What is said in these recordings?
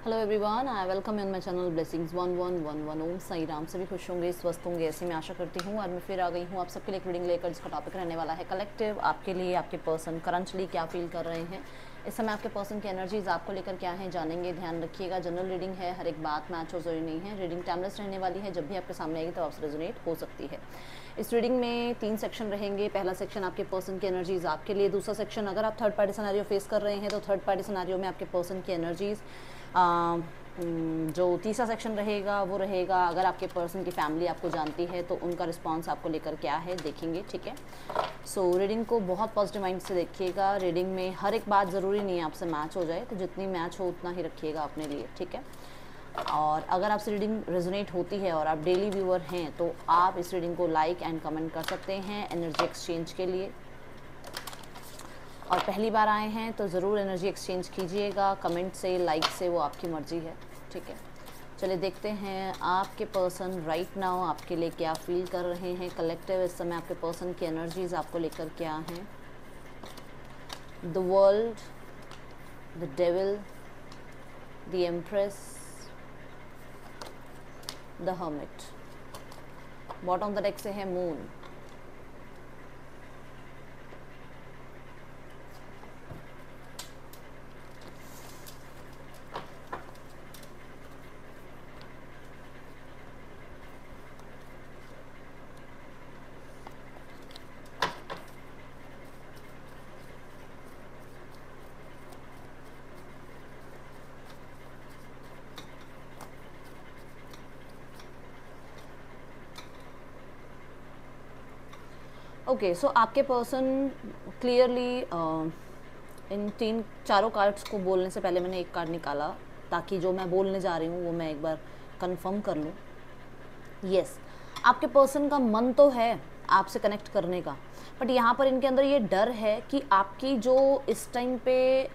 Hello everyone, I welcome in my channel blessings 1111। ओम साई राम। सभी खुश होंगे, स्वस्थ होंगे, ऐसे मैं आशा करती हूँ। और मैं फिर आ गई हूँ आप सबके लिए एक रीडिंग लेकर, जिसका टॉपिक रहने वाला है कलेक्टिव। आपके लिए आपके पर्सन करंटली क्या फील कर रहे हैं इस समय, आपके पर्सन की एनर्जीज आपको लेकर क्या है जानेंगे। ध्यान रखिएगा, जनरल रीडिंग है, हर एक बात मैच हो जरूरी नहीं है। रीडिंग टाइमलेस रहने वाली है, जब भी आपके सामने आएगी तो आपसे रेजोनेट हो सकती है। इस रीडिंग में 3 सेक्शन रहेंगे। पहला सेक्शन आपके पर्सन की एनर्जीज आपके लिए, दूसरा सेक्शन अगर आप थर्ड पार्टी सिनेरियो फेस कर रहे हैं तो थर्ड पार्टी सिनेरियो में आपके पर्सन की एनर्जीज। जो तीसरा सेक्शन रहेगा वो रहेगा अगर आपके पर्सन की फैमिली आपको जानती है तो उनका रिस्पांस आपको लेकर क्या है देखेंगे, ठीक है। सो रीडिंग को बहुत पॉजिटिव माइंड से देखिएगा। रीडिंग में हर एक बात ज़रूरी नहीं है आपसे मैच हो जाए, तो जितनी मैच हो उतना ही रखिएगा अपने लिए, ठीक है। और अगर आपसे रीडिंग रेजोनेट होती है और आप डेली व्यूअर हैं तो आप इस रीडिंग को लाइक एंड कमेंट कर सकते हैं एनर्जी एक्सचेंज के लिए। और पहली बार आए हैं तो ज़रूर एनर्जी एक्सचेंज कीजिएगा, कमेंट से, लाइक से, वो आपकी मर्ज़ी है, ठीक है। चलिए देखते हैं आपके पर्सन राइट नाउ आपके लिए क्या फील कर रहे हैं। कलेक्टिव इस समय आपके पर्सन की एनर्जीज आपको लेकर क्या हैं। The world, the devil, the empress, the hermit. Bottom the deck से है मून। ओके, सो आपके पर्सन क्लियरली इन चारों कार्ड्स को बोलने से पहले मैंने एक कार्ड निकाला ताकि जो मैं बोलने जा रही हूँ वो मैं एक बार कंफर्म कर लूँ। यस, आपके पर्सन का मन तो है आपसे कनेक्ट करने का, बट यहाँ पर इनके अंदर ये डर है कि आपकी जो इस टाइम पे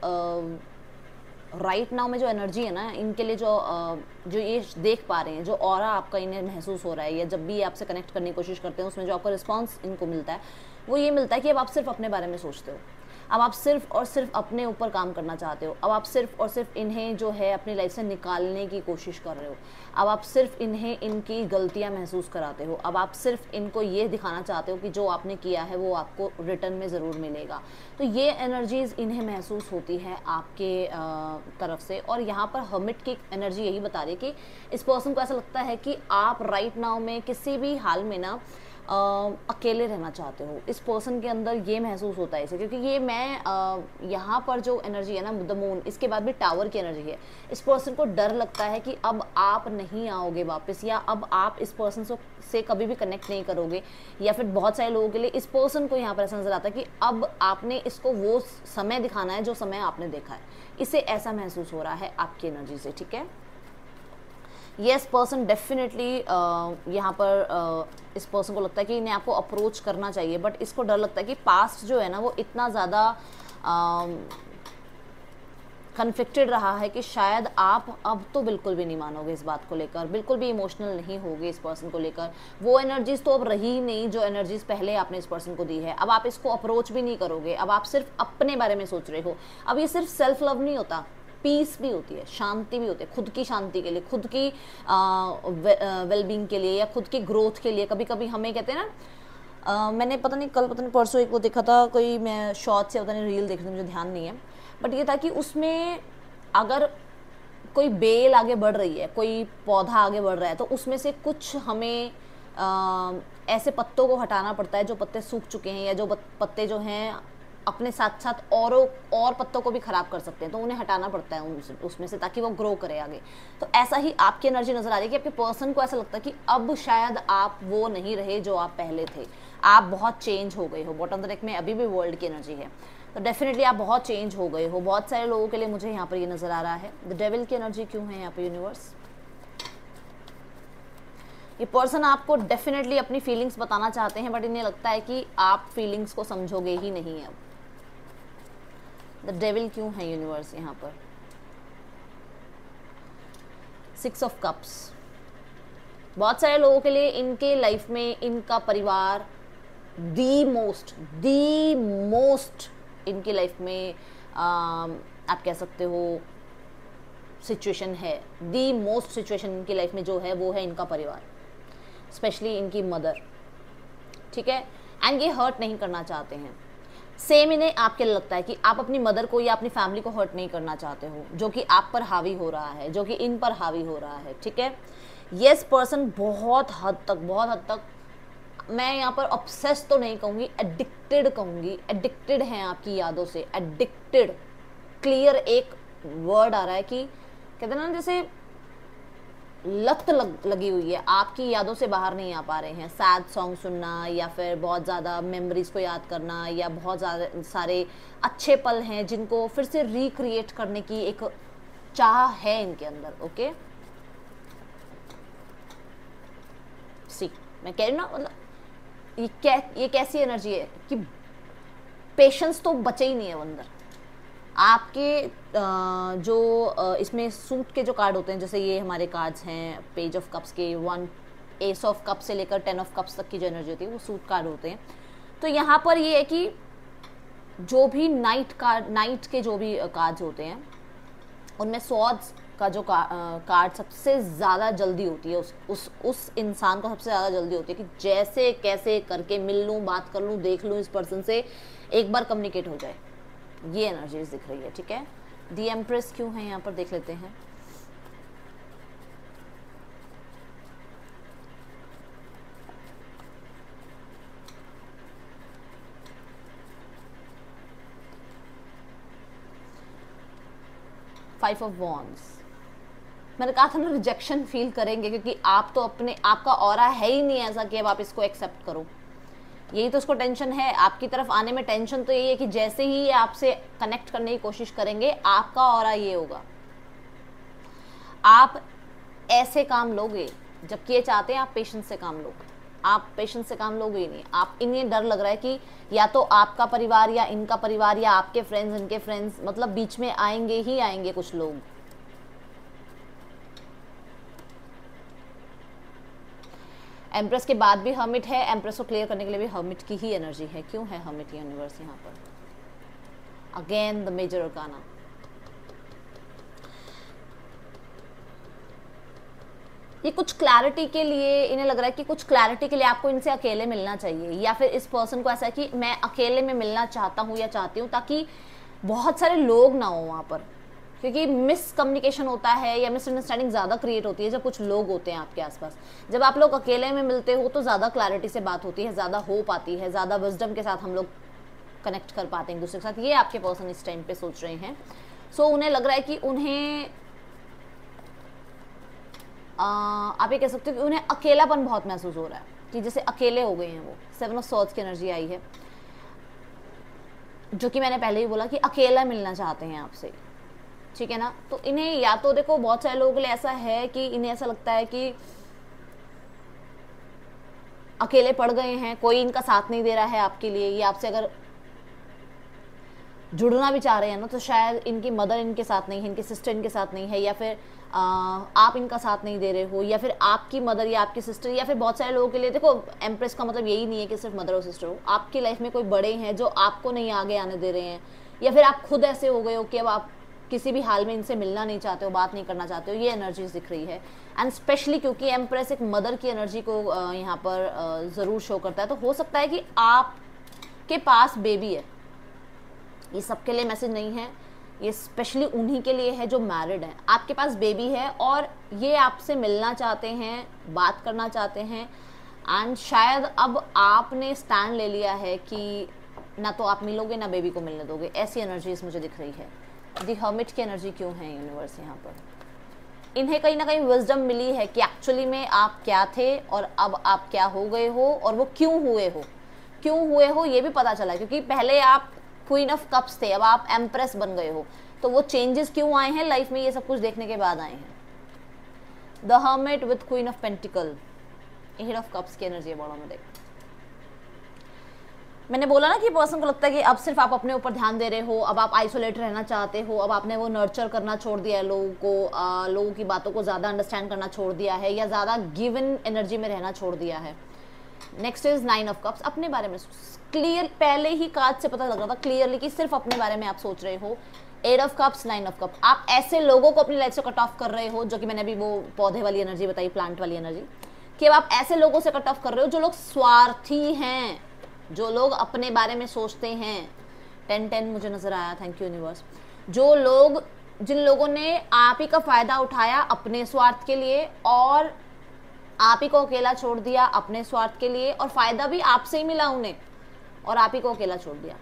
राइट नाउ में जो एनर्जी है ना, इनके लिए जो ये देख पा रहे हैं, जो ऑरा आपका इन्हें महसूस हो रहा है, या जब भी आपसे कनेक्ट करने की कोशिश करते हैं उसमें जो आपका रिस्पांस इनको मिलता है वो ये मिलता है कि अब आप सिर्फ अपने बारे में सोचते हो, अब आप सिर्फ और सिर्फ अपने ऊपर काम करना चाहते हो, अब आप सिर्फ और सिर्फ इन्हें जो है अपनी लाइफ से निकालने की कोशिश कर रहे हो, अब आप सिर्फ इन्हें इनकी गलतियां महसूस कराते हो, अब आप सिर्फ इनको ये दिखाना चाहते हो कि जो आपने किया है वो आपको रिटर्न में ज़रूर मिलेगा। तो ये एनर्जीज़ इन्हें महसूस होती है आपके तरफ से। और यहाँ पर हर्मिट की एनर्जी यही बता रही है कि इस पर्सन को ऐसा लगता है कि आप राइट नाउ में किसी भी हाल में ना अकेले रहना चाहते हो। इस पर्सन के अंदर ये महसूस होता है इसे, क्योंकि ये मैं यहाँ पर जो एनर्जी है ना, द मून, इसके बाद भी टावर की एनर्जी है। इस पर्सन को डर लगता है कि अब आप नहीं आओगे वापस, या अब आप इस पर्सन से कभी भी कनेक्ट नहीं करोगे, या फिर बहुत सारे लोगों के लिए इस पर्सन को यहाँ पर ऐसा नजर आता है कि अब आपने इसको वो समय दिखाना है जो समय आपने देखा है। इसे ऐसा महसूस हो रहा है आपकी एनर्जी से, ठीक है। येस, पर्सन डेफिनेटली यहाँ पर इस पर्सन को लगता है कि इन्हें आपको अप्रोच करना चाहिए, बट इसको डर लगता है कि पास्ट जो है ना वो इतना ज़्यादा कन्फ्लिक्टेड रहा है कि शायद आप अब तो बिल्कुल भी नहीं मानोगे इस बात को लेकर, बिल्कुल भी इमोशनल नहीं होगे इस पर्सन को लेकर। वो एनर्जीज तो अब रही नहीं जो एनर्जीज पहले आपने इस पर्सन को दी है। अब आप इसको अप्रोच भी नहीं करोगे, अब आप सिर्फ अपने बारे में सोच रहे हो। अब ये सिर्फ सेल्फ लव नहीं होता, पीस भी होती है, शांति भी होती है, खुद की शांति के लिए, खुद की वेलबींग के लिए, या खुद की ग्रोथ के लिए। कभी कभी हमें कहते हैं ना, मैंने पता नहीं कल, पता नहीं परसों एक वो देखा था कोई, मैं शॉर्ट्स या पता नहीं रील देख रही थी, मुझे ध्यान नहीं है, बट ये था कि उसमें अगर कोई बेल आगे बढ़ रही है, कोई पौधा आगे बढ़ रहा है, तो उसमें से कुछ हमें ऐसे पत्तों को हटाना पड़ता है जो पत्ते सूख चुके हैं, या जो पत्ते जो हैं अपने साथ साथ और पत्तों को भी खराब कर सकते हैं, तो उन्हें हटाना पड़ता है उसमें से, ताकि वो ग्रो करे आगे। तो ऐसा ही आपकी एनर्जी नजर आ रही है कि आपके पर्सन को ऐसा लगता है कि अब शायद आप वो नहीं रहे जो आप पहले थे, आप बहुत चेंज हो गए हो। बॉटम ऑफ द डेक में अभी भी वर्ल्ड की एनर्जी है, तो डेफिनेटली आप बहुत चेंज हो गए हो। बहुत सारे लोगों के लिए मुझे यहाँ पर ये नजर आ रहा है। द डेविल की एनर्जी क्यों है यहाँ पे यूनिवर्स? ये पर्सन आपको डेफिनेटली अपनी फीलिंग्स बताना चाहते हैं, बट इन्हें लगता है कि आप फीलिंग्स को समझोगे ही नहीं अब। द डेविल क्यों है यूनिवर्स यहाँ पर? 6 ऑफ कप्स। बहुत सारे लोगों के लिए इनके लाइफ में इनका परिवार दी मोस्ट इनकी लाइफ में आप कह सकते हो सिचुएशन है, दी मोस्ट सिचुएशन इनकी लाइफ में जो है वो है इनका परिवार, स्पेशली इनकी मदर, ठीक है। एंड ये हर्ट नहीं करना चाहते हैं। सेम इन्हें आपके लगता है कि आप अपनी मदर को या अपनी फैमिली को हर्ट नहीं करना चाहते हो, जो कि आप पर हावी हो रहा है, जो कि इन पर हावी हो रहा है, ठीक है। यस पर्सन बहुत हद तक मैं यहाँ पर ऑब्सेस तो नहीं कहूँगी, एडिक्टेड कहूँगी, एडिक्टेड हैं आपकी यादों से, एडिक्टेड, क्लियर एक वर्ड आ रहा है कि कहते हैं ना जैसे लत लगी हुई है, आपकी यादों से बाहर नहीं आ पा रहे हैं। सैड सॉन्ग सुनना या फिर बहुत ज़्यादा मेमोरीज को याद करना या बहुत ज़्यादा सारे अच्छे पल हैं जिनको फिर से रिक्रिएट करने की एक चाह है इनके अंदर, ओके। सी मैं कह रही हूँ ना, मतलब ये कैसी एनर्जी है कि पेशेंस तो बचे ही नहीं है अंदर आपके। जो इसमें सूट के जो कार्ड होते हैं, जैसे ये हमारे कार्ड्स हैं पेज ऑफ कप्स के, 1 एस ऑफ कप से लेकर 10 ऑफ कप्स तक की जो एनर्जी होती है वो सूट कार्ड होते हैं। तो यहाँ पर ये है कि जो भी नाइट के जो भी कार्ड्स होते हैं उनमें स्वॉर्ड्स का जो कार्ड सबसे ज़्यादा जल्दी होती है, उस इंसान को सबसे ज़्यादा जल्दी होती है कि जैसे कैसे करके मिल लूँ, बात कर लूँ, देख लूँ इस पर्सन से, एक बार कम्युनिकेट हो जाए। ये एनर्जीज दिख रही है, ठीक है। दी एम्प्रेस क्यों है यहाँ पर देख लेते हैं। फाइव ऑफ वॉन्ड्स, मैंने कहा था ना रिजेक्शन फील करेंगे, क्योंकि आप तो आपका ऑरा है ही नहीं ऐसा कि अब आप इसको एक्सेप्ट करो। यही तो उसको टेंशन है, आपकी तरफ आने में टेंशन तो यही है कि जैसे ही ये आपसे कनेक्ट करने की कोशिश करेंगे आपका ऑरा ये होगा, आप ऐसे काम लोगे, जबकि ये चाहते हैं आप पेशेंस से काम लो, आप पेशेंस से काम लोगे ही नहीं। आप इन्हें डर लग रहा है कि या तो आपका परिवार या इनका परिवार या आपके फ्रेंड्स इनके फ्रेंड्स, मतलब बीच में आएंगे ही आएंगे कुछ लोग। एम्प्रेस के बाद भी हर्मिट है, एम्प्रेस को क्लियर करने के लिए भी हर्मिट की ही एनर्जी है। क्यों है हर्मिट यूनिवर्स यहाँ पर? अगेन द मेजर अर्काना, ये कुछ क्लैरिटी के लिए इन्हें लग रहा है कि कुछ क्लैरिटी के लिए आपको इनसे अकेले मिलना चाहिए, या फिर इस पर्सन को ऐसा है कि मैं अकेले में मिलना चाहता हूँ या चाहती हूँ, ताकि बहुत सारे लोग ना हो वहाँ पर, क्योंकि मिसकम्युनिकेशन होता है या मिसअंडरस्टैंडिंग ज़्यादा क्रिएट होती है जब कुछ लोग होते हैं आपके आसपास। जब आप लोग अकेले में मिलते हो तो ज़्यादा क्लैरिटी से बात होती है, ज़्यादा होप आती है, ज़्यादा विजडम के साथ हम लोग कनेक्ट कर पाते हैं एक दूसरे के साथ। ये आपके पर्सन इस टाइम पे सोच रहे हैं। सो उन्हें लग रहा है कि उन्हें आप ये कह सकते हो कि उन्हें अकेलापन बहुत महसूस हो रहा है, कि जैसे अकेले हो गए हैं वो। 7 ऑफ स्वॉर्ड्स की एनर्जी आई है, जो कि मैंने पहले ही बोला कि अकेला मिलना चाहते हैं आपसे, ठीक है ना। तो इन्हें या तो देखो बहुत सारे लोगों के लिए ऐसा है कि इन्हें ऐसा लगता है कि अकेले पड़ गए हैं, कोई इनका साथ नहीं दे रहा है आपके लिए, या आपसे अगर जुड़ना भी चाह रहे हैं ना तो शायद इनकी मदर इनके साथ नहीं है, इनकी सिस्टर इनके साथ नहीं है, या फिर आप इनका साथ नहीं दे रहे हो, या फिर आपकी मदर या आपकी सिस्टर, या फिर बहुत सारे लोगों के लिए देखो एम्प्रेस का मतलब यही नहीं है कि सिर्फ मदर और सिस्टर हो, आपकी लाइफ में कोई बड़े हैं जो आपको नहीं आगे आने दे रहे हैं, या फिर आप खुद ऐसे हो गए हो कि अब आप किसी भी हाल में इनसे मिलना नहीं चाहते हो, बात नहीं करना चाहते हो। ये एनर्जीज दिख रही है, एंड स्पेशली क्योंकि एम्प्रेस एक मदर की एनर्जी को यहाँ पर ज़रूर शो करता है, तो हो सकता है कि आपके पास बेबी है। ये सबके लिए मैसेज नहीं है, ये स्पेशली उन्हीं के लिए है जो मैरिड हैं। आपके पास बेबी है और ये आपसे मिलना चाहते हैं, बात करना चाहते हैं, एंड शायद अब आपने स्टैंड ले लिया है कि ना तो आप मिलोगे ना बेबी को मिलने दोगे। ऐसी एनर्जीज मुझे दिख रही है। दी हर्मिट की एनर्जी क्यों है यूनिवर्स यहाँ पर? इन्हें कहीं ना कहीं विजडम मिली है कि एक्चुअली में आप क्या थे और अब आप क्या हो गए हो, और वो क्यों हुए हो ये भी पता चला, क्योंकि पहले आप क्वीन ऑफ कप्स थे, अब आप एम्प्रेस बन गए हो। तो वो चेंजेस क्यों आए हैं लाइफ में, ये सब कुछ देखने के बाद आए हैं। The hermit with queen of pentacles, eight of cups की एनर्जी है बॉडो में। देख, मैंने बोला ना कि पर्सन को लगता है कि अब सिर्फ आप अपने ऊपर ध्यान दे रहे हो, अब आप आइसोलेट रहना चाहते हो, अब आपने वो नर्चर करना छोड़ दिया है लोगों को, लोगों की बातों को ज़्यादा अंडरस्टैंड करना छोड़ दिया है, या ज़्यादा गिवन एनर्जी में रहना छोड़ दिया है। नेक्स्ट इज 9 ऑफ कप्स, अपने बारे में क्लियर, पहले ही कार्ड से पता लग रहा था क्लियरली कि सिर्फ अपने बारे में आप सोच रहे हो। 8 ऑफ कप्स, 9 ऑफ कप। आप ऐसे लोगों को अपनी लाइफ से कट ऑफ कर रहे हो, जो कि मैंने अभी वो पौधे वाली एनर्जी बताई, प्लांट वाली एनर्जी, कि अब आप ऐसे लोगों से कट ऑफ कर रहे हो जो लोग स्वार्थी हैं, जो लोग अपने बारे में सोचते हैं। 10-10 मुझे नजर आया, थैंक यू यूनिवर्स। जो लोग, जिन लोगों ने आप ही का फायदा उठाया अपने स्वार्थ के लिए और आप ही को अकेला छोड़ दिया अपने स्वार्थ के लिए, और फायदा भी आपसे ही मिला उन्हें और आप ही को अकेला छोड़ दिया।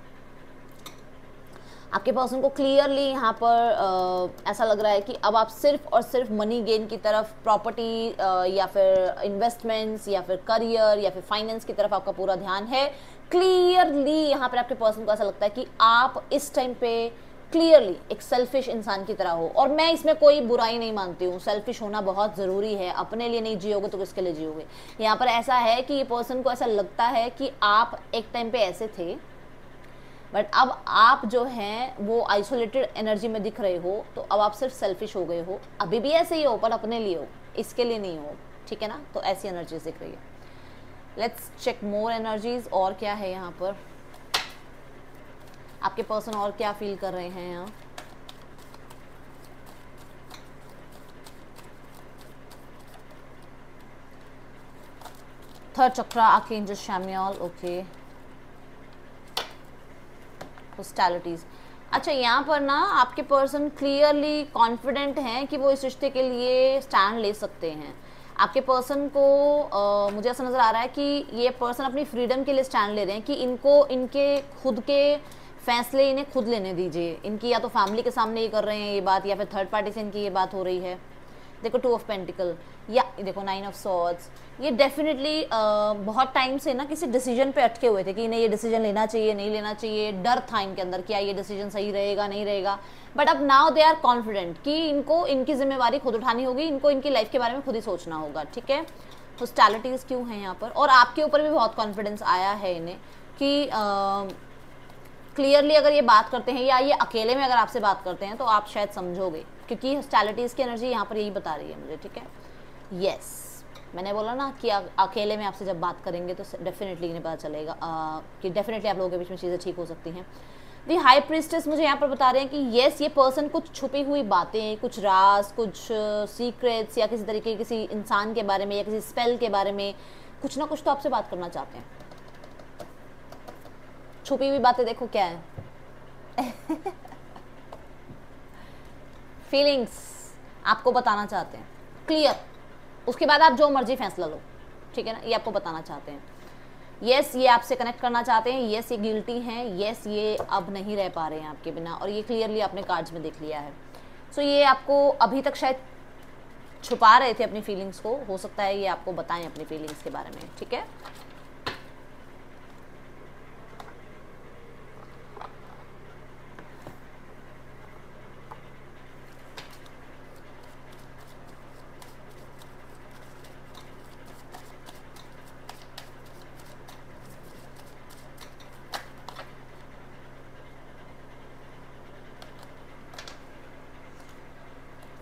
आपके पर्सन को क्लियरली यहाँ पर ऐसा लग रहा है कि अब आप सिर्फ और सिर्फ मनी गेन की तरफ, प्रॉपर्टी या फिर इन्वेस्टमेंट्स या फिर करियर या फिर फाइनेंस की तरफ आपका पूरा ध्यान है। क्लियरली यहाँ पर आपके पर्सन को ऐसा लगता है कि आप इस टाइम पे क्लियरली एक सेल्फिश इंसान की तरह हो, और मैं इसमें कोई बुराई नहीं मानती हूँ। सेल्फिश होना बहुत ज़रूरी है, अपने लिए नहीं जियोगे तो किसके लिए जियोगे। यहाँ पर ऐसा है कि ये पर्सन को ऐसा लगता है कि आप एक टाइम पे ऐसे थे, बट अब आप जो हैं वो आइसोलेटेड एनर्जी में दिख रहे हो, तो अब आप सिर्फ सेल्फिश हो गए हो। अभी भी ऐसे ही हो पर अपने लिए हो, इसके लिए नहीं हो, ठीक है ना। तो ऐसी एनर्जीज दिख रही है। लेट्स चेक मोर एनर्जीज, और क्या है यहाँ पर, आपके पर्सन और क्या फील कर रहे हैं यहाँ। थर्ड चक्रा, आर्कएंजल शैम्युएल, ओके। हॉस्टिलिटीज, अच्छा यहाँ पर ना आपके पर्सन क्लियरली कॉन्फिडेंट हैं कि वो इस रिश्ते के लिए स्टैंड ले सकते हैं। आपके पर्सन को मुझे ऐसा नज़र आ रहा है कि ये पर्सन अपनी फ्रीडम के लिए स्टैंड ले रहे हैं, कि इनको इनके खुद के फैसले इन्हें खुद लेने दीजिए। इनकी या तो फैमिली के सामने ये कर रहे हैं ये बात, या फिर थर्ड पार्टी से इनकी ये बात हो रही है। देखो 2 ऑफ पेंटिकल, या देखो 9 ऑफ सॉर्ड्स। ये डेफिनेटली बहुत टाइम से ना किसी डिसीजन पे अटके हुए थे कि इन्हें ये डिसीजन लेना चाहिए नहीं लेना चाहिए। डर था इनके अंदर, क्या ये डिसीजन सही रहेगा नहीं रहेगा। बट अब नाउ दे आर कॉन्फिडेंट कि इनको इनकी जिम्मेवारी खुद उठानी होगी, इनको इनकी लाइफ के बारे में खुद ही सोचना होगा, ठीक है। हॉस्टिलिटीज क्यों है यहाँ पर, और आपके ऊपर भी बहुत कॉन्फिडेंस आया है इन्हें कि क्लियरली अगर ये बात करते हैं या ये अकेले में अगर आपसे बात करते हैं तो आप शायद समझोगे, क्योंकि हॉस्टिलिटीज की एनर्जी यहाँ पर यही बता रही है मुझे, ठीक है। यस, मैंने बोला ना कि अकेले में आपसे जब बात करेंगे तो डेफिनेटली इन्हें पता चलेगा कि डेफिनेटली आप लोगों के बीच में चीज़ें ठीक हो सकती हैं। दी हाई प्रीस्टेस मुझे यहाँ पर बता रहे हैं कि येस, ये पर्सन कुछ छुपी हुई बातें, कुछ राज, कुछ सीक्रेट्स या किसी तरीके किसी इंसान के बारे में या किसी स्पेल के बारे में कुछ ना कुछ तो आपसे बात करना चाहते हैं। छुपी हुई बातें देखो क्या है फीलिंग्स आपको बताना चाहते हैं क्लियर, उसके बाद आप जो मर्जी फैसला लो, ठीक है ना। ये आपको बताना चाहते हैं। यस, ये आपसे कनेक्ट करना चाहते हैं। यस, ये गिल्टी हैं। यस, ये अब नहीं रह पा रहे हैं आपके बिना, और ये क्लियरली आपने कार्ड्स में देख लिया है। सो ये आपको अभी तक शायद छुपा रहे थे अपनी फीलिंग्स को, हो सकता है ये आपको बताएं अपनी फीलिंग्स के बारे में, ठीक है।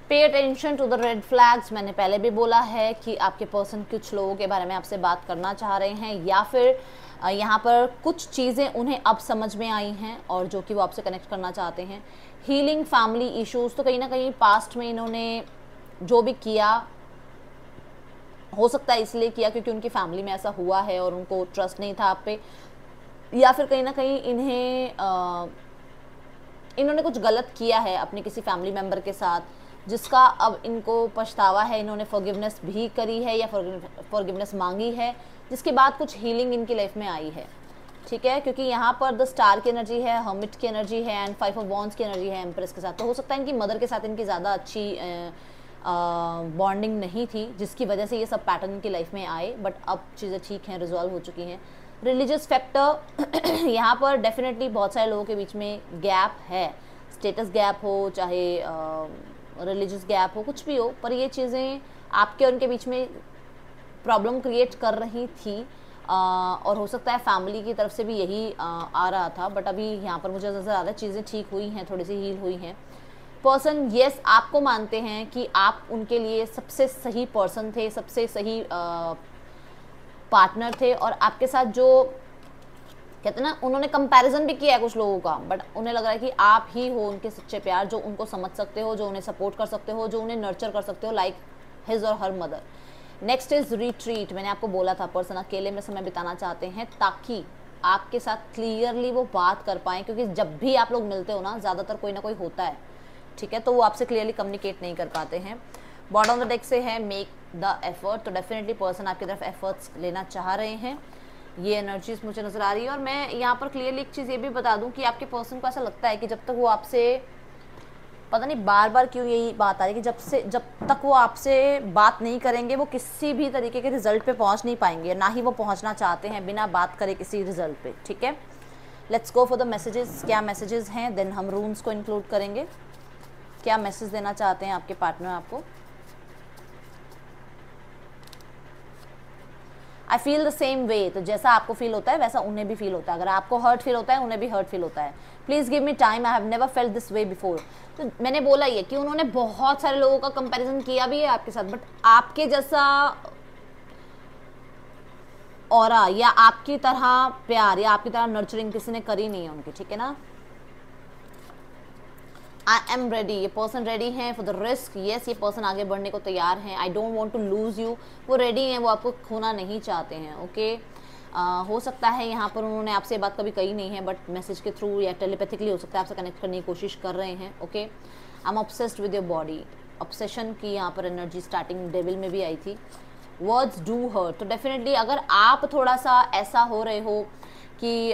Pay attention to the red flags, मैंने पहले भी बोला है कि आपके पर्सन कुछ लोगों के बारे में आपसे बात करना चाह रहे हैं, या फिर यहाँ पर कुछ चीज़ें उन्हें अब समझ में आई हैं और जो कि वो आपसे कनेक्ट करना चाहते हैं। हीलिंग फैमिली इश्यूज, तो कहीं ना कहीं पास्ट में इन्होंने जो भी किया हो सकता है इसलिए किया क्योंकि उनकी फैमिली में ऐसा हुआ है और उनको ट्रस्ट नहीं था आप पे, या फिर कहीं ना कहीं इन्होंने कुछ गलत किया है अपने किसी फैमिली मेम्बर के साथ, जिसका अब इनको पछतावा है। इन्होंने फॉरगिवनेस भी करी है या फॉरगिवनेस मांगी है, जिसके बाद कुछ हीलिंग इनकी लाइफ में आई है, ठीक है। क्योंकि यहाँ पर द स्टार की एनर्जी है, हर्मिट की एनर्जी है एंड 5 ऑफ वॉन्ड्स की एनर्जी है एम्प्रेस के साथ। तो हो सकता है इनकी मदर के साथ इनकी ज़्यादा अच्छी बॉन्डिंग नहीं थी, जिसकी वजह से ये सब पैटर्न इनकी लाइफ में आए, बट अब चीज़ें ठीक हैं, रिजॉल्व हो चुकी हैं। रिलीजियस फैक्टर यहाँ पर डेफिनेटली बहुत सारे लोगों के बीच में गैप है, स्टेटस गैप हो चाहे रिलीजियस गैप हो, कुछ भी हो, पर ये चीज़ें आपके और उनके बीच में प्रॉब्लम क्रिएट कर रही थी और हो सकता है फैमिली की तरफ से भी यही आ रहा था, बट अभी यहाँ पर मुझे नज़र आ रहा है चीज़ें ठीक हुई हैं, थोड़ी सी हील हुई हैं। पर्सन यस आपको मानते हैं कि आप उनके लिए सबसे सही पर्सन थे, सबसे सही पार्टनर थे, और आपके साथ जो कहते ना, उन्होंने कंपैरिजन भी किया है कुछ लोगों का, बट उन्हें लग रहा है कि आप ही हो उनके सच्चे प्यार, जो उनको समझ सकते हो, जो उन्हें सपोर्ट कर सकते हो, जो उन्हें नर्चर कर सकते हो लाइक हिज और her mother. Next is retreat. मैंने आपको बोला था पर्सन अकेले में समय बिताना चाहते हैं ताकि आपके साथ क्लियरली वो बात कर पाएँ, क्योंकि जब भी आप लोग मिलते हो ना, ज़्यादातर कोई ना कोई होता है, ठीक है, तो वो आपसे क्लियरली कम्युनिकेट नहीं कर पाते हैं। बॉटम ऑफ द डेक से है मेक द एफर्ट, तो डेफिनेटली पर्सन आपकी तरफ एफर्ट्स लेना चाह रहे हैं, ये एनर्जीज मुझे नज़र आ रही है। और मैं यहाँ पर क्लियरली एक चीज़ ये भी बता दूँ कि आपके पर्सन को ऐसा लगता है कि जब तक वो आपसे, पता नहीं बार बार क्यों यही बात आ रही है कि जब तक वो आपसे बात नहीं करेंगे वो किसी भी तरीके के रिजल्ट पे पहुँच नहीं पाएंगे, ना ही वो पहुँचना चाहते हैं बिना बात करे किसी रिजल्ट पे, ठीक है। Let's go for the messages. क्या मैसेजेस हैं, देन हम रून्स को इंक्लूड करेंगे। क्या मैसेज देना चाहते हैं आपके पार्टनर आपको? I feel the same way, तो जैसा आपको फील होता है वैसा उन्हें भी फील होता है। अगर आपको हर्ट फील होता है उन्हें भी हर्ट फील होता है। Please give me time, I have never felt this way before. तो मैंने बोला ये कि उन्होंने बहुत सारे लोगों का कंपैरिजन किया भी है आपके साथ, बट आपके जैसा ऑरा या आपकी तरह प्यार या आपकी तरह नर्चरिंग किसी ने करी नहीं है उनकी, ठीक है ना। आई एम रेडी, ये पर्सन रेडी हैं फॉर द रिस्क। येस, ये पर्सन आगे बढ़ने को तैयार हैं। I don't want to lose you, वो रेडी हैं, वो आपको खोना नहीं चाहते हैं, ओके। हो सकता है यहाँ पर उन्होंने आपसे ये बात कभी कही नहीं है, बट मैसेज के थ्रू या टेलीपैथिकली हो सकता है आपसे कनेक्ट करने की कोशिश कर रहे हैं, okay. I am obsessed with your body, obsession की यहाँ पर एनर्जी स्टार्टिंग डेविल में भी आई थी। वर्ड्स डू हर्ट, तो डेफिनेटली अगर आप थोड़ा सा ऐसा हो रहे हो कि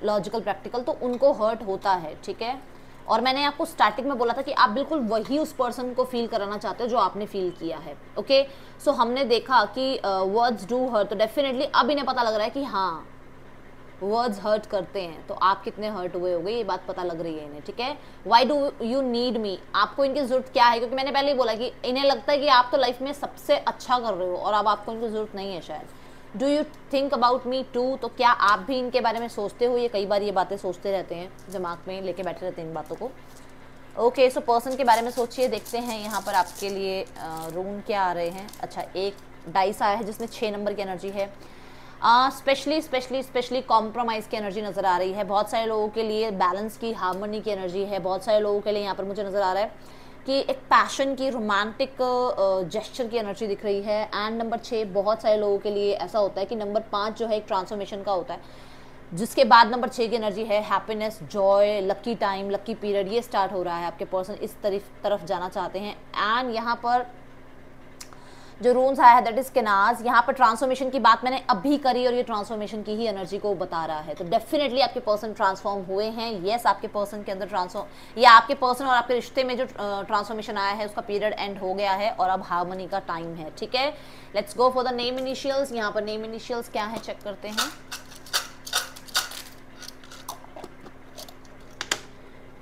लॉजिकल प्रैक्टिकल, तो उनको हर्ट होता है, ठीक है। और मैंने आपको स्टार्टिंग में बोला था कि आप बिल्कुल वही उस पर्सन को फील कराना चाहते हो जो आपने फील किया है, ओके। सो हमने देखा कि वर्ड्स डू हर्ट, तो डेफिनेटली अब इन्हें पता लग रहा है कि हाँ वर्ड्स हर्ट करते हैं, तो आप कितने हर्ट हुए होंगे ये बात पता लग रही है इन्हें, ठीक है। Why do you need me, आपको इनकी जरूरत क्या है, क्योंकि मैंने पहले ही बोला कि इन्हें लगता है कि आप तो लाइफ में सबसे अच्छा कर रहे हो और अब आपको इनकी जरूरत नहीं है शायद। Do you think about me too, तो क्या आप भी इनके बारे में सोचते हो? ये कई बार ये बातें सोचते रहते हैं, दिमाग में लेके बैठे रहते हैं इन बातों को, ओके। सो पर्सन के बारे में सोचिए। देखते हैं यहाँ पर आपके लिए रूम क्या आ रहे हैं। अच्छा, एक डाइस आया है जिसमें 6 नंबर की एनर्जी है। स्पेशली कॉम्प्रोमाइज़ की एनर्जी नज़र आ रही है। बहुत सारे लोगों के लिए बैलेंस की, हार्मनी की एनर्जी है। बहुत सारे लोगों के लिए यहाँ पर मुझे नज़र आ रहा है कि एक पैशन की, रोमांटिक जेस्चर की एनर्जी दिख रही है। एंड नंबर 6 बहुत सारे लोगों के लिए ऐसा होता है कि नंबर 5 जो है एक ट्रांसफॉर्मेशन का होता है, जिसके बाद नंबर 6 की एनर्जी है happiness, Joy, lucky time, lucky period, ये स्टार्ट हो रहा है। आपके पर्सन इस तरफ जाना चाहते हैं। एंड यहाँ पर जो रून्स आया है दैट इज केनाज, यहाँ पर ट्रांसफॉर्मेशन की बात मैंने अभी करी और ये ट्रांसफॉर्मेशन की ही एनर्जी को बता रहा है। तो डेफिनेटली आपके पर्सन ट्रांसफॉर्म हुए हैं। येस, आपके पर्सन के अंदर ट्रांसफॉर्म, या आपके पर्सन और आपके रिश्ते में जो ट्रांसफॉर्मेशन आया है उसका पीरियड एंड हो गया है और अब हार्मनी का टाइम है, ठीक है। Let's go for the name initials. यहाँ पर नेम इनिशियल्स क्या है चेक करते हैं।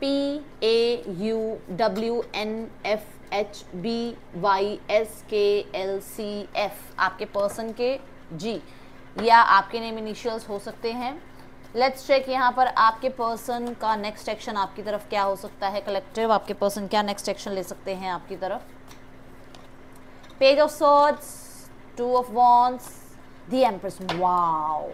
PAUWNFHBYSKLCF आपके पर्सन के जी या आपके नेम इनिशियल्स हो सकते हैं। लेट्स चेक यहाँ पर आपके पर्सन का नेक्स्ट एक्शन आपकी तरफ क्या हो सकता है। कलेक्टिव, आपके पर्सन क्या नेक्स्ट एक्शन ले सकते हैं आपकी तरफ। Page of swords, 2 of wands, the empress. Wow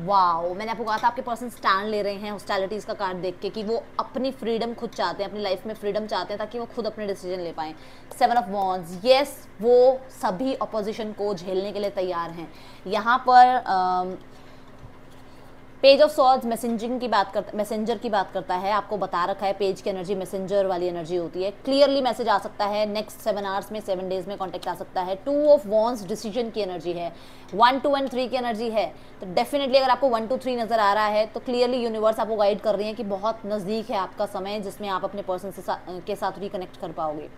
wow, मैंने आपको कहा था आपके पर्सन स्टैंड ले रहे हैं हॉस्टिलिटीज़ का कार्ड देख के कि वो अपनी फ्रीडम खुद चाहते हैं, अपनी लाइफ में फ्रीडम चाहते हैं ताकि वो खुद अपने डिसीजन ले पाएं। 7 ऑफ वॉन्ड्स, यस, वो सभी अपोजिशन को झेलने के लिए तैयार हैं। यहाँ पर पेज ऑफ सॉर्ड्स मैसेंजर की बात करता है। आपको बता रखा है पेज की एनर्जी मैसेंजर वाली एनर्जी होती है। क्लियरली मैसेज आ सकता है नेक्स्ट 7 आवर्स में, 7 डेज में कॉन्टेक्ट आ सकता है। 2 ऑफ वॉन्ड्स डिसीजन की एनर्जी है। 1, 2 एंड 3 की एनर्जी है। तो डेफिनेटली अगर आपको 1, 2, 3 नजर आ रहा है तो क्लियरली यूनिवर्स आपको गाइड कर रही है कि बहुत नज़दीक है आपका समय जिसमें आप अपने पर्सन के साथ रिकनेक्ट कर पाओगे।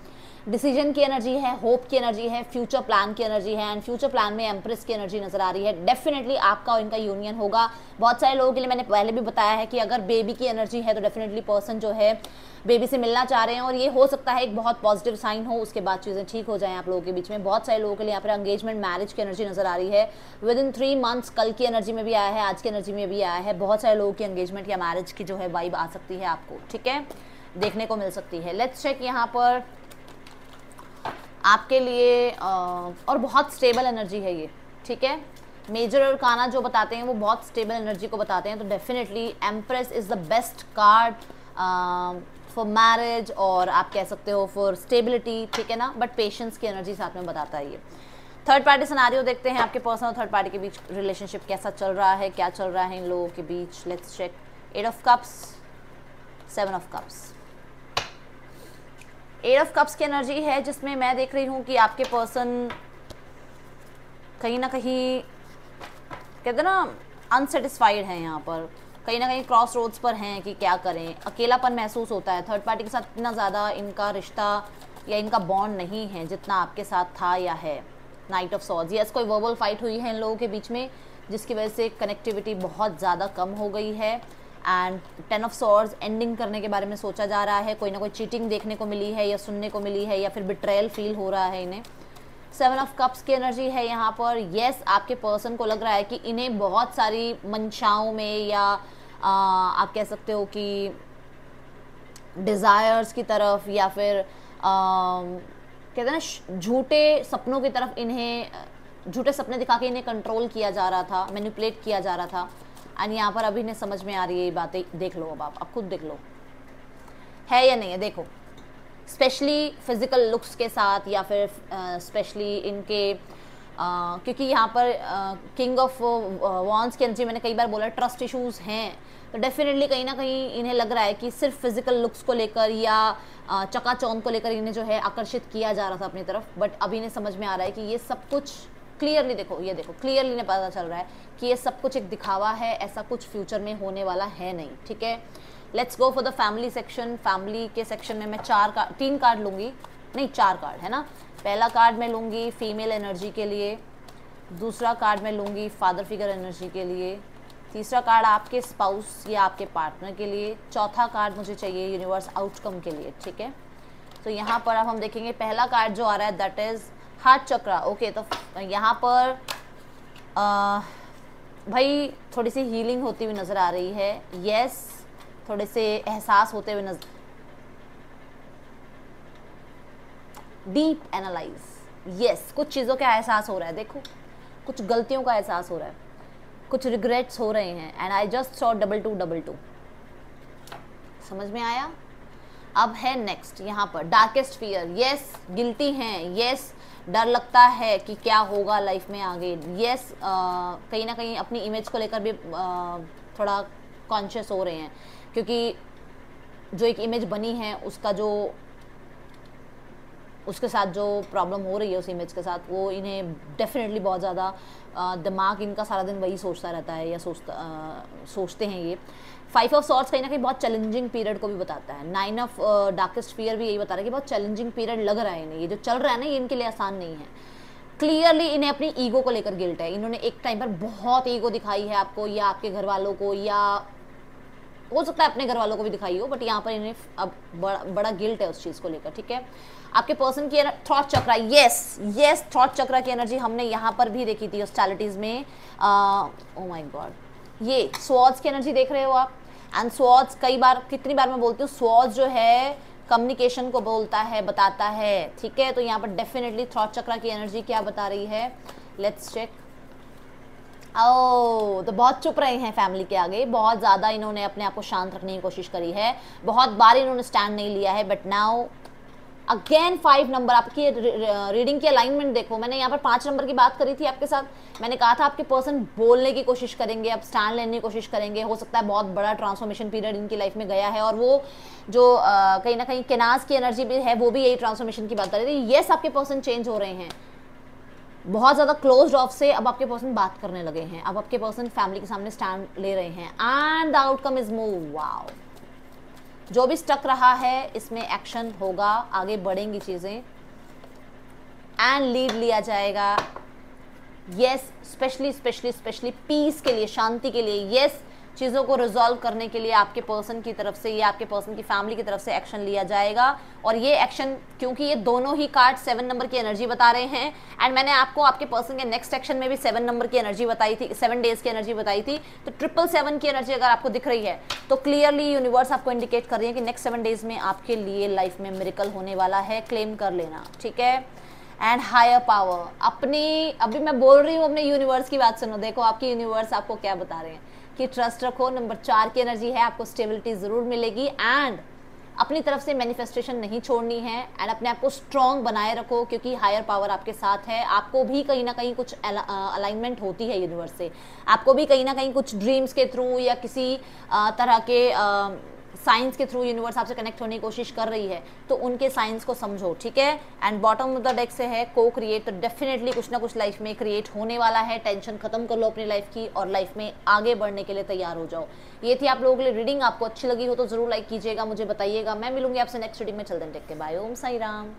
डिसीजन की एनर्जी है, होप की एनर्जी है, फ्यूचर प्लान की एनर्जी है। एंड फ्यूचर प्लान में एम्प्रेस की एनर्जी नजर आ रही है। डेफिनेटली आपका और इनका यूनियन होगा। बहुत सारे लोगों के लिए मैंने पहले भी बताया है कि अगर बेबी की एनर्जी है तो डेफिनेटली पर्सन जो है बेबी से मिलना चाह रहे हैं और ये हो सकता है एक बहुत पॉजिटिव साइन हो, उसके बाद चीज़ें ठीक हो जाएं आप लोगों के बीच में। बहुत सारे लोगों के लिए यहाँ पर एंगेजमेंट, मैरिज की एनर्जी नजर आ रही है विद इन 3 मंथ्स। कल की एनर्जी में भी आया है, आज की एनर्जी में भी आया है। बहुत सारे लोगों की एंगेजमेंट या मैरिज की जो है वाइब आ सकती है आपको, ठीक है, देखने को मिल सकती है। लेट्स चेक यहाँ पर आपके लिए और बहुत स्टेबल एनर्जी है ये, ठीक है। मेजर अरकाना जो बताते हैं वो बहुत स्टेबल एनर्जी को बताते हैं, तो definitely empress is the best card for marriage, और आप कह सकते हो फॉर स्टेबिलिटी, ठीक है ना, बट पेशेंस की एनर्जी साथ में बताता है ये। थर्ड पार्टी सिनारियो देखते हैं, आपके पर्सन और थर्ड पार्टी के बीच रिलेशनशिप कैसा चल रहा है, क्या चल रहा है इन लोगों के बीच। Let's check. 8 of cups, 7 of cups. 8 of cups की एनर्जी है जिसमें मैं देख रही हूँ कि आपके पर्सन कहीं ना कहीं कहते हैं ना अनसेटिस्फाइड है, यहाँ पर कहीं ना कहीं क्रॉस रोड्स पर हैं कि क्या करें, अकेलापन महसूस होता है। थर्ड पार्टी के साथ इतना ज़्यादा इनका रिश्ता या इनका बॉन्ड नहीं है जितना आपके साथ था या है। नाइट ऑफ सॉर्ड्स, यस कोई वर्बल फाइट हुई है इन लोगों के बीच में जिसकी वजह से कनेक्टिविटी बहुत ज़्यादा कम हो गई है। एंड 10 ऑफ सॉर्ड्स, एंडिंग करने के बारे में सोचा जा रहा है, कोई ना कोई चीटिंग देखने को मिली है या सुनने को मिली है या फिर बिट्रेयल फील हो रहा है इन्हें। 7 ऑफ कप्स की एनर्जी है यहाँ पर। यस आपके पर्सन को लग रहा है कि इन्हें बहुत सारी मंशाओं में या आप कह सकते हो कि डिज़ायर्स की तरफ या फिर कहते हैं ना झूठे सपनों की तरफ, इन्हें झूठे सपने दिखा के इन्हें कंट्रोल किया जा रहा था, मैनिपुलेट किया जा रहा था। एंड यहाँ पर अभी इन्हें समझ में आ रही है ये बातें। देख लो अब आप खुद देख लो है या नहीं है। देखो स्पेशली फिजिकल लुक्स के साथ या फिर स्पेशली इनके क्योंकि यहाँ पर किंग ऑफ वॉन्ड्स की एनर्जी मैंने कई बार बोला ट्रस्ट इश्यूज हैं, तो डेफिनेटली कहीं ना कहीं इन्हें लग रहा है कि सिर्फ फिजिकल लुक्स को लेकर या चकाचौंध को लेकर इन्हें जो है आकर्षित किया जा रहा था अपनी तरफ, बट अभी इन्हें समझ में आ रहा है कि ये सब कुछ क्लियरली देखो, ये देखो क्लियरली इन्हें पता चल रहा है कि ये सब कुछ एक दिखावा है, ऐसा कुछ फ्यूचर में होने वाला है नहीं। ठीक है, let's go for the family section. Family के सेक्शन में मैं 3 कार्ड लूँगी, नहीं 4 कार्ड है ना। पहला कार्ड मैं लूँगी फीमेल एनर्जी के लिए, दूसरा कार्ड मैं लूँगी फादर फिगर एनर्जी के लिए, तीसरा कार्ड आपके स्पाउस या आपके पार्टनर के लिए, चौथा कार्ड मुझे चाहिए यूनिवर्स आउटकम के लिए। ठीक है, तो यहाँ पर अब हम देखेंगे पहला कार्ड जो आ रहा है that is heart chakra. Okay, तो यहाँ पर भाई थोड़ी सी हीलिंग होती हुई नज़र आ रही है। यस, थोड़े से एहसास होते हुए नजर, डीप एनालाइज। यस, कुछ चीज़ों का एहसास हो रहा है, देखो कुछ गलतियों का एहसास हो रहा है, कुछ रिग्रेट्स हो रहे हैं। एंड आई जस्ट सॉ 2222, समझ में आया। अब है नेक्स्ट यहाँ पर डार्केस्ट फियर। यस, गिल्टी हैं। यस, डर लगता है कि क्या होगा लाइफ में आगे। यस, कहीं ना कहीं अपनी इमेज को लेकर भी थोड़ा कॉन्शियस हो रहे हैं, क्योंकि जो एक इमेज बनी है उसका जो उसके साथ जो प्रॉब्लम हो रही है उस इमेज के साथ, वो इन्हें डेफिनेटली बहुत ज़्यादा दिमाग इनका सारा दिन वही सोचता रहता है या सोचते हैं ये। 5 ऑफ सॉर्ड्स कहीं ना कहीं बहुत चैलेंजिंग पीरियड को भी बताता है। 9 ऑफ डार्केस्ट फियर भी यही बता रहा है कि बहुत चैलेंजिंग पीरियड लग रहा है इन्हें, ये जो चल रहा है ना ये इनके लिए आसान नहीं है। क्लियरली इन्हें अपनी ईगो को लेकर गिल्ट है। इन्होंने एक टाइम पर बहुत ईगो दिखाई है आपको या आपके घर वालों को, या हो सकता है अपने घर वालों को भी दिखाई हो, बट यहाँ पर इन्हें अब बड़ा गिल्ट है उस चीज़ को लेकर। ठीक है, आपके पर्सन की थॉट चक्रा। यस, थॉट चक्रा की एनर्जी हमने यहाँ पर भी देखी थी हॉस्टिलिटीज में। ओ माय गॉड, ये स्वॉर्ड्स की एनर्जी देख रहे हो आप। एंड स्वॉर्ड्स कितनी बार मैं बोलती हूँ, स्वॉर्ड्स जो है कम्युनिकेशन को बोलता है, बताता है। ठीक है, तो यहाँ पर डेफिनेटली थॉट चक्रा की एनर्जी क्या बता रही है, लेट्स चेक। तो बहुत चुप रहे हैं फैमिली के आगे, बहुत ज़्यादा इन्होंने अपने आप को शांत रखने की कोशिश करी है, बहुत बार इन्होंने स्टैंड नहीं लिया है, बट नाउ अगेन 5 नंबर। आपकी रीडिंग की अलाइनमेंट देखो, मैंने यहाँ पर 5 नंबर की बात करी थी आपके साथ। मैंने कहा था आपके पर्सन बोलने की कोशिश करेंगे, अब स्टैंड लेने की कोशिश करेंगे। हो सकता है बहुत बड़ा ट्रांसफॉर्मेशन पीरियड इनकी लाइफ में गया है, और वो जो कहीं ना कहीं केनास की एनर्जी भी है वो भी यही ट्रांसफॉर्मेशन की बात कर रही थी। येस, आपके पर्सन चेंज हो रहे हैं, बहुत ज़्यादा क्लोज ऑफ से अब आपके पर्सन बात करने लगे हैं, अब आपके पर्सन फैमिली के सामने स्टैंड ले रहे हैं। And the outcome is move. Wow, जो भी स्टक रहा है इसमें एक्शन होगा, आगे बढ़ेंगी चीज़ें एंड लीड लिया जाएगा। यस, स्पेशली पीस के लिए, शांति के लिए। यस, चीज़ों को रिजॉल्व करने के लिए आपके पर्सन की तरफ से या आपके पर्सन की फैमिली की तरफ से एक्शन लिया जाएगा। और ये एक्शन, क्योंकि ये दोनों ही कार्ड 7 नंबर की एनर्जी बता रहे हैं, एंड मैंने आपको आपके पर्सन के नेक्स्ट एक्शन में भी 7 नंबर की एनर्जी बताई थी, 7 डेज की एनर्जी बताई थी। तो 777 की एनर्जी अगर आपको दिख रही है तो क्लियरली यूनिवर्स आपको इंडिकेट कर रही है कि नेक्स्ट 7 डेज में आपके लिए लाइफ में मिरेकल होने वाला है, क्लेम कर लेना। ठीक है, एंड हायर पावर, अपनी, अभी मैं बोल रही हूँ अपने यूनिवर्स की बात सुनो, देखो आपकी यूनिवर्स आपको क्या बता रहे हैं कि ट्रस्ट रखो। नंबर 4 की एनर्जी है, आपको स्टेबिलिटी जरूर मिलेगी एंड अपनी तरफ से मैनिफेस्टेशन नहीं छोड़नी है एंड अपने आप को स्ट्रॉन्ग बनाए रखो, क्योंकि हायर पावर आपके साथ है। आपको भी कहीं ना कहीं कुछ अलाइनमेंट होती है यूनिवर्स से, आपको भी कहीं ना कहीं कुछ ड्रीम्स के थ्रू या किसी तरह के साइंस के थ्रू यूनिवर्स आपसे कनेक्ट होने की कोशिश कर रही है, तो उनके साइंस को समझो, ठीक है। And bottom of the deck से है को क्रिएट, तो डेफिनेटली कुछ ना कुछ लाइफ में क्रिएट होने वाला है। टेंशन खत्म कर लो अपनी लाइफ की और लाइफ में आगे बढ़ने के लिए तैयार हो जाओ। ये थी आप लोगों के लिए रीडिंग। आपको अच्छी लगी हो तो जरूर लाइक कीजिएगा, मुझे बताइएगा। मैं मिलूंगी आपसे नेक्स्ट रीडिंग में। चलते हैं, टेक के बाय, ओम साई राम।